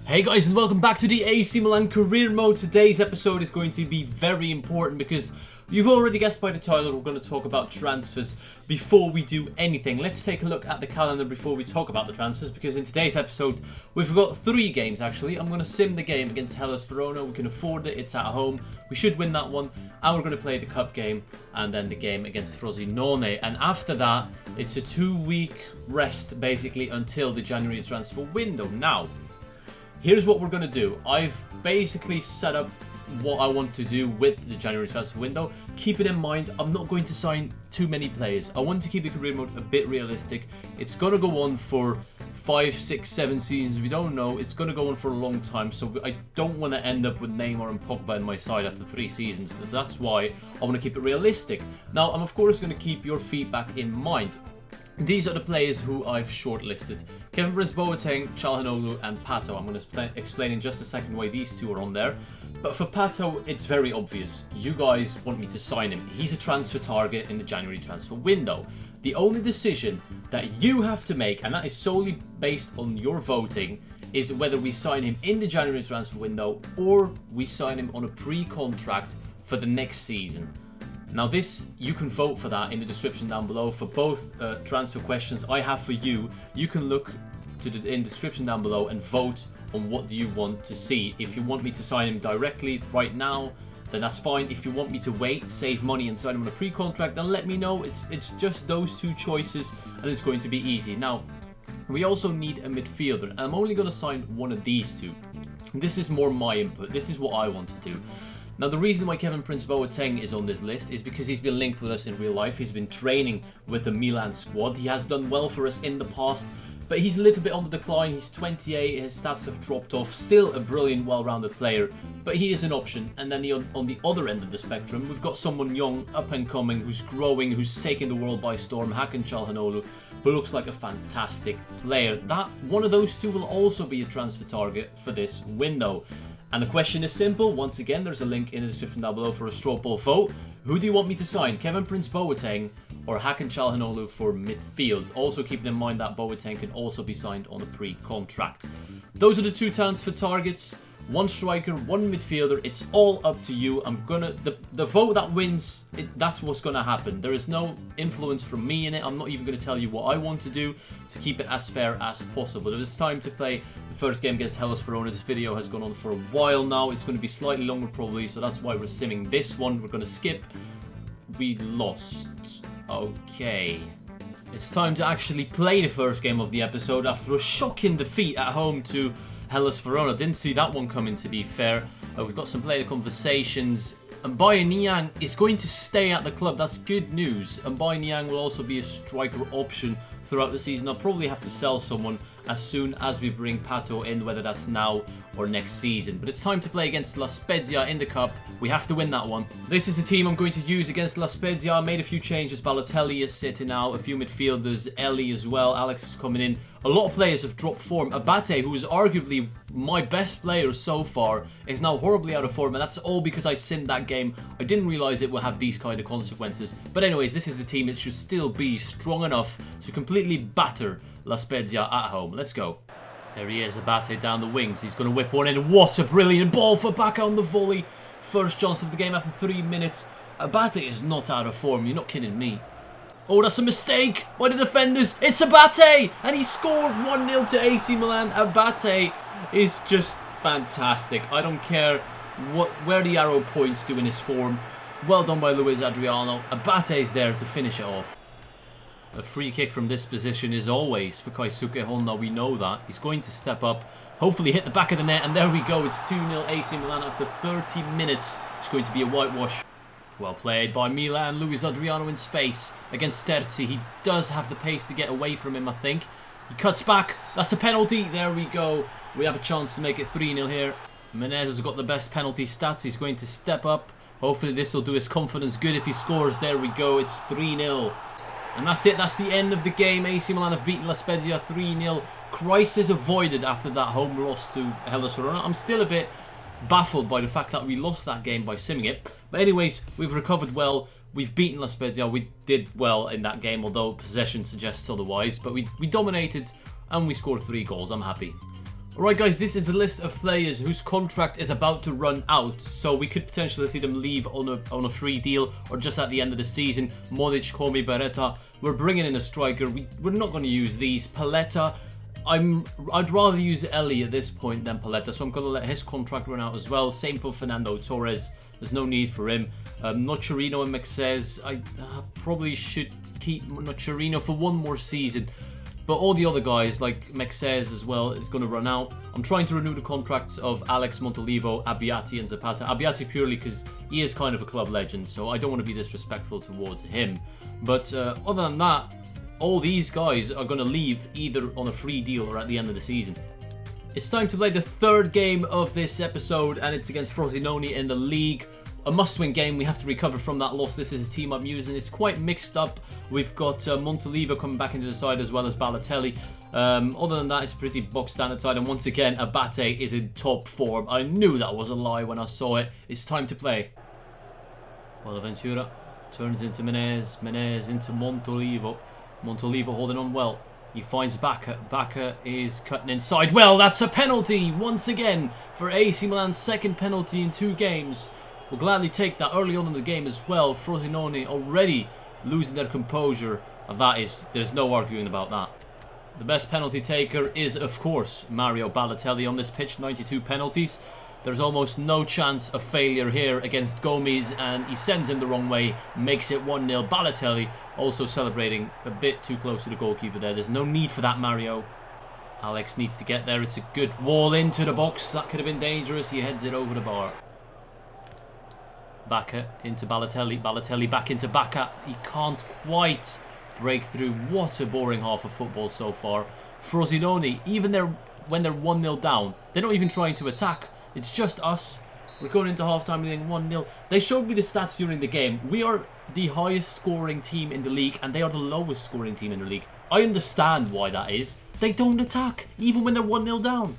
Hey guys, and welcome back to the AC Milan career mode. Today's episode is going to be very important because you've already guessed by the title, we're going to talk about transfers before we do anything. Let's take a look at the calendar before we talk about the transfers, because in today's episode we've got 3 games actually. I'm going to sim the game against Hellas Verona. We can afford it, it's at home, we should win that one, and we're going to play the cup game and then the game against Frosinone. And after that, it's a 2-week rest basically until the January transfer window. Now, here's what we're going to do. I've basically set up what I want to do with the January transfer window. Keep it in mind, I'm not going to sign too many players. I want to keep the career mode a bit realistic. It's going to go on for 5, 6, 7 seasons. We don't know. It's going to go on for a long time. So I don't want to end up with Neymar and Pogba in my side after 3 seasons. That's why I want to keep it realistic. Now, I'm of course going to keep your feedback in mind. These are the players who I've shortlisted. Kevin Prince Boateng, Çalhanoğlu and Pato. I'm going to explain in just a second why these two are on there. But for Pato, it's very obvious. You guys want me to sign him. He's a transfer target in the January transfer window. The only decision that you have to make, and that is solely based on your voting, is whether we sign him in the January transfer window or we sign him on a pre-contract for the next season. Now this, you can vote for that in the description down below for both transfer questions I have for you. You can look to in the description down below and vote on what do you want to see. If you want me to sign him directly right now, then that's fine. If you want me to wait, save money and sign him on a pre-contract, then let me know. It's just those 2 choices and it's going to be easy. Now, we also need a midfielder, and I'm only going to sign one of these 2. This is more my input. This is what I want to do. Now, the reason why Kevin Prince Boateng is on this list is because he's been linked with us in real life. He's been training with the Milan squad. He has done well for us in the past, but he's a little bit on the decline. He's 28, his stats have dropped off. Still a brilliant, well-rounded player, but he is an option. And then on the other end of the spectrum, we've got someone young, up and coming, who's growing, who's taking the world by storm, Hakan Çalhanoğlu, who looks like a fantastic player. That one of those 2 will also be a transfer target for this window. And the question is simple. Once again, there's a link in the description down below for a straw poll vote. Who do you want me to sign? Kevin Prince Boateng or Hakan Çalhanoğlu for midfield? Also keeping in mind that Boateng can also be signed on a pre-contract. Those are the 2 transfer targets. 1 striker, 1 midfielder. It's all up to you. I'm gonna the vote that wins, that's what's gonna happen. There is no influence from me in it. I'm not even gonna tell you what I want to do to keep it as fair as possible. It is time to play the first game against Hellas Verona. This video has gone on for a while now. It's going to be slightly longer probably, so that's why we're simming this one. We're gonna skip. We lost. Okay. It's time to actually play the first game of the episode after a shocking defeat at home to Hellas Verona. Didn't see that one coming, to be fair. We've got some player conversations. And Niang is going to stay at the club. That's good news. And Niang will also be a striker option throughout the season. I'll probably have to sell someone as soon as we bring Pato in, whether that's now or next season. But it's time to play against La Spezia in the cup. We have to win that one. This is the team I'm going to use against La Spezia. I made a few changes. Balotelli is sitting out, a few midfielders, Ellie as well. Alex is coming in. A lot of players have dropped form. Abate, who is arguably my best player so far, is now horribly out of form, and that's all because I simmed that game. I didn't realise it would have these kind of consequences. But anyways, this is the team. It should still be strong enough to completely batter La Spezia at home. Let's go. There he is, Abate down the wings. He's going to whip one in. What a brilliant ball for Bacca on the volley. First chance of the game after 3 minutes. Abate is not out of form. You're not kidding me. Oh, that's a mistake by the defenders. It's Abate! And he scored 1-0 to AC Milan. Abate is just fantastic. I don't care where the arrow points to in his form. Well done by Luis Adriano. Abate's there to finish it off. A free kick from this position is always for Keisuke Honda. We know that. He's going to step up. Hopefully hit the back of the net. And there we go. It's 2-0 AC Milan after 30 minutes. It's going to be a whitewash. Well played by Milan. Luis Adriano in space against Terzi. He does have the pace to get away from him, I think. He cuts back. That's a penalty. There we go. We have a chance to make it 3-0 here. Menez has got the best penalty stats. He's going to step up. Hopefully this will do his confidence good if he scores. There we go. It's 3-0. And that's it. That's the end of the game. AC Milan have beaten La Spezia 3-0. Crisis avoided after that home loss to Hellas Verona. I'm still a bit baffled by the fact that we lost that game by simming it. But anyways, we've recovered well. We've beaten La Spezia. We did well in that game, although possession suggests otherwise. But we dominated and we scored 3 goals. I'm happy. Alright guys, this is a list of players whose contract is about to run out, so we could potentially see them leave on a free deal or just at the end of the season. Modic, Komi, Beretta. We're bringing in a striker. We're not going to use these. Paletta, I'd rather use Eli at this point than Paletta, so I'm going to let his contract run out as well. Same for Fernando Torres. There's no need for him. Nocerino and Mexes, I probably should keep Nocerino for one more season. But all the other guys, like Mexes as well, is going to run out. I'm trying to renew the contracts of Alex, Montolivo, Abbiati and Zapata. Abbiati purely because he is kind of a club legend, so I don't want to be disrespectful towards him. But other than that, all these guys are going to leave either on a free deal or at the end of the season. It's time to play the third game of this episode, and it's against Frosinone in the league. A must-win game. We have to recover from that loss. This is a team I'm using. It's quite mixed up. We've got Montolivo coming back into the side as well as Balotelli. Other than that, it's a pretty box standard side. And once again, Abate is in top form. I knew that was a lie when I saw it. It's time to play. Bonaventura turns into Menez. Menez into Montolivo. Montolivo holding on well. He finds Bacca. Bacca is cutting inside. Well, that's a penalty once again for AC Milan's second penalty in 2 games. We'll gladly take that early on in the game as well. Frosinone already losing their composure. And there's no arguing about that. The best penalty taker is, of course, Mario Balotelli on this pitch. 92 penalties. There's almost no chance of failure here against Gomes, and he sends him the wrong way. Makes it 1-0. Balotelli also celebrating a bit too close to the goalkeeper there. There's no need for that, Mario. Alex needs to get there. It's a good wall into the box. That could have been dangerous. He heads it over the bar. Bacca into Balotelli. Balotelli back into Bacca. He can't quite break through. What a boring half of football so far. Frosinone, even when they're 1-0 down, they're not even trying to attack. It's just us. We're going into half-time leading 1-0. They showed me the stats during the game. We are the highest scoring team in the league, and they are the lowest scoring team in the league. I understand why that is. They don't attack, even when they're 1-0 down.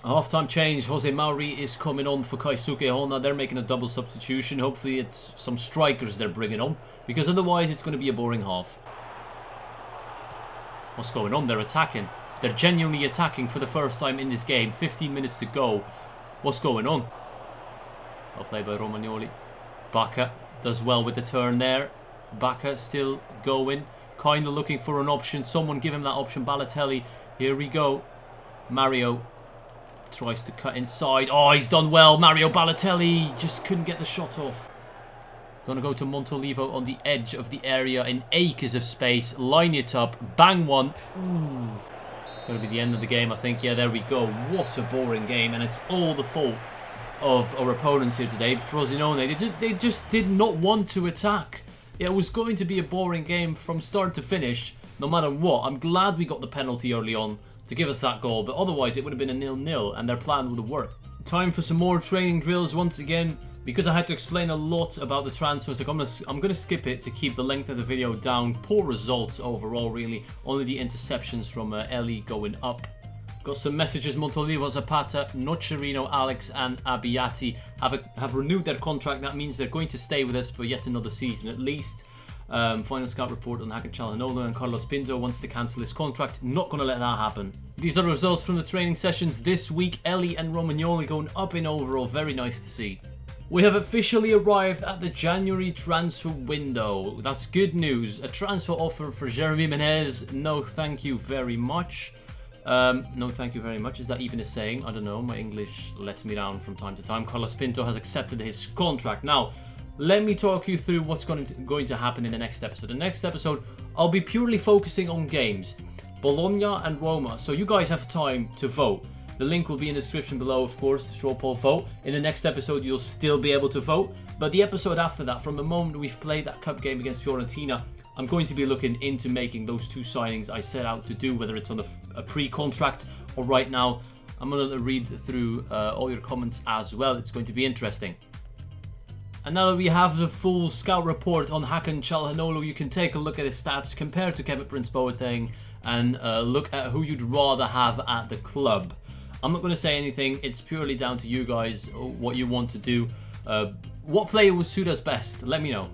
Half-time change. Jose Mauri is coming on for Keisuke Hona. They're making a double substitution. Hopefully it's some strikers they're bringing on, because otherwise it's going to be a boring half. What's going on? They're attacking. They're genuinely attacking for the first time in this game. 15 minutes to go. What's going on? Well played by Romagnoli. Bacca does well with the turn there. Bacca still going. Kind of looking for an option. Someone give him that option. Balotelli. Here we go. Mario tries to cut inside. Oh, he's done well. Mario Balotelli just couldn't get the shot off. Gonna go to Montolivo on the edge of the area in acres of space. Line it up. Bang one. Ooh. It's gonna be the end of the game, I think. Yeah, there we go. What a boring game, and it's all the fault of our opponents here today. Frosinone, they just did not want to attack. It was going to be a boring game from start to finish, no matter what. I'm glad we got the penalty early on to give us that goal, but otherwise it would have been a 0-0 and their plan would have worked. Time for some more training drills once again. Because I had to explain a lot about the transfers, I'm gonna skip it to keep the length of the video down. Poor results overall, really. Only the interceptions from Eli going up. Got some messages. Montolivo, Zapata, Nocerino, Alex and Abbiati have renewed their contract. That means they're going to stay with us for yet another season at least. Final scout report on Hakan Çalhanoğlu, and Carlos Pinto wants to cancel his contract. Not going to let that happen. These are the results from the training sessions this week. Eli and Romagnoli going up in overall. Very nice to see. We have officially arrived at the January transfer window. That's good news. A transfer offer for Jeremy Menez. No thank you very much. No thank you very much. Is that even a saying? I don't know. My English lets me down from time to time. Carlos Pinto has accepted his contract. Now, let me talk you through what's going to happen in the next episode. The next episode, I'll be purely focusing on games. Bologna and Roma. So you guys have time to vote. The link will be in the description below, of course, the straw poll vote. In the next episode, you'll still be able to vote. But the episode after that, from the moment we've played that cup game against Fiorentina, I'm going to be looking into making those 2 signings I set out to do, whether it's on a pre-contract or right now. I'm going to read through all your comments as well. It's going to be interesting. And now that we have the full scout report on Hakan Çalhanoğlu, you can take a look at his stats, compare to Kevin Prince Boateng, and look at who you'd rather have at the club. I'm not going to say anything. It's purely down to you guys, what you want to do. What player will suit us best? Let me know.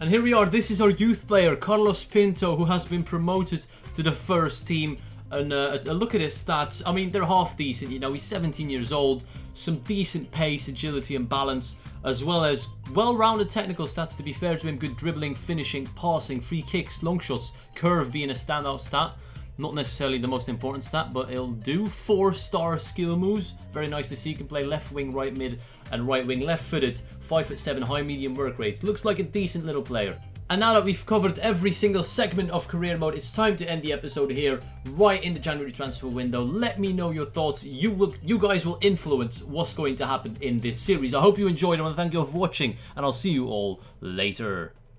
And here we are. This is our youth player, Carlos Pinto, who has been promoted to the first team. a look at his stats. I mean, they're half decent, you know. He's 17 years old, some decent pace, agility and balance, as well as well-rounded technical stats, to be fair to him. Good dribbling, finishing, passing, free kicks, long shots, curve being a standout stat. Not necessarily the most important stat, but it'll do. 4-star skill moves. Very nice to see. He can play left wing, right mid, and right wing. Left-footed, 5'7", high medium work rates. Looks like a decent little player. And now that we've covered every single segment of career mode, it's time to end the episode here, right in the January transfer window. Let me know your thoughts. You guys will influence what's going to happen in this series. I hope you enjoyed. I want to thank you all for watching, and I'll see you all later.